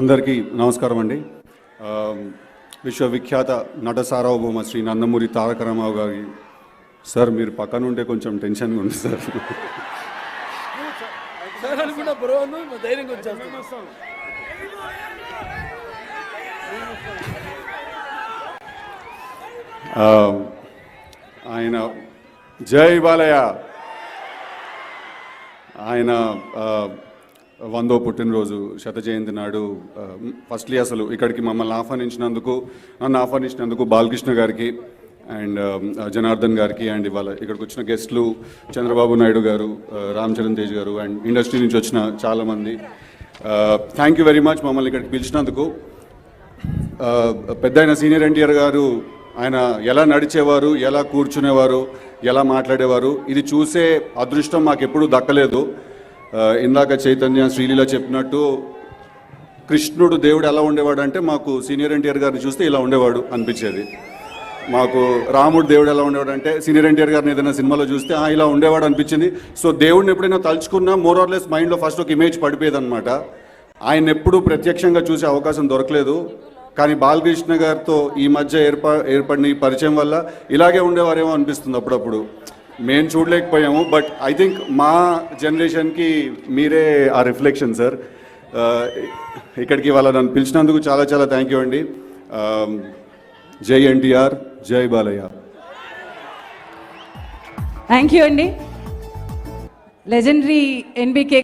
అందరికీ నమస్కారం అండి. విశ్వవిఖ్యాత నట సార్వభౌమ శ్రీ నందమూరి తారక రామారావు గారి సార్, మీరు పక్కన ఉంటే కొంచెం టెన్షన్గా ఉంది సార్. ఆయన జై బాలయ్య, ఆయన 100వ పుట్టినరోజు శత జయంతి నాడు ఫస్ట్లీ అసలు ఇక్కడికి మమ్మల్ని నన్ను ఆహ్వానించినందుకు బాలకృష్ణ గారికి అండ్ జనార్దన్ గారికి అండ్ ఇవాళ ఇక్కడికి వచ్చిన గెస్ట్లు చంద్రబాబు నాయుడు గారు, రామ్ చరణ్ తేజ్ గారు అండ్ ఇండస్ట్రీ నుంచి వచ్చిన చాలామంది, థ్యాంక్ యూ వెరీ మచ్ మమ్మల్ని ఇక్కడికి పిలిచినందుకు. పెద్ద ఆయన సీనియర్ ఎన్టీఆర్ గారు ఆయన ఎలా నడిచేవారు, ఎలా కూర్చునేవారు, ఎలా మాట్లాడేవారు, ఇది చూసే అదృష్టం మాకెప్పుడూ దక్కలేదు. ఇందాక చైతన్య శ్రీలీల చెప్పినట్టు కృష్ణుడు దేవుడు ఎలా ఉండేవాడు అంటే మాకు సీనియర్ ఎన్టీఆర్ గారిని చూస్తే ఇలా ఉండేవాడు అనిపించేది. మాకు రాముడు దేవుడు ఎలా ఉండేవాడు అంటే సీనియర్ ఎన్టీఆర్ గారిని ఏదైనా సినిమాలో చూస్తే ఇలా ఉండేవాడు అనిపించింది. సో దేవుడిని ఎప్పుడైనా తలుచుకున్నా మోర్ ఆర్ లెస్ మైండ్లో ఫస్ట్ ఒక ఇమేజ్ పడిపోయేది అనమాట. ఆయన ఎప్పుడు ప్రత్యక్షంగా చూసే అవకాశం దొరకలేదు. కానీ బాలకృష్ణ గారితో ఈ మధ్య ఏర్పడిన ఈ పరిచయం వల్ల ఇలాగే ఉండేవారేమో అనిపిస్తుంది అప్పుడప్పుడు. మేము చూడలేకపోయాము, బట్ ఐ థింక్ మా జనరేషన్కి మీరే ఆ రిఫ్లెక్షన్ సార్. ఇక్కడికి వాళ్ళ నన్ను పిలిచినందుకు చాలా చాలా థ్యాంక్ యూ అండి. జై ఎన్టీఆర్, జై బాలయ్య. థ్యాంక్ యూ అండి. Legendary NBK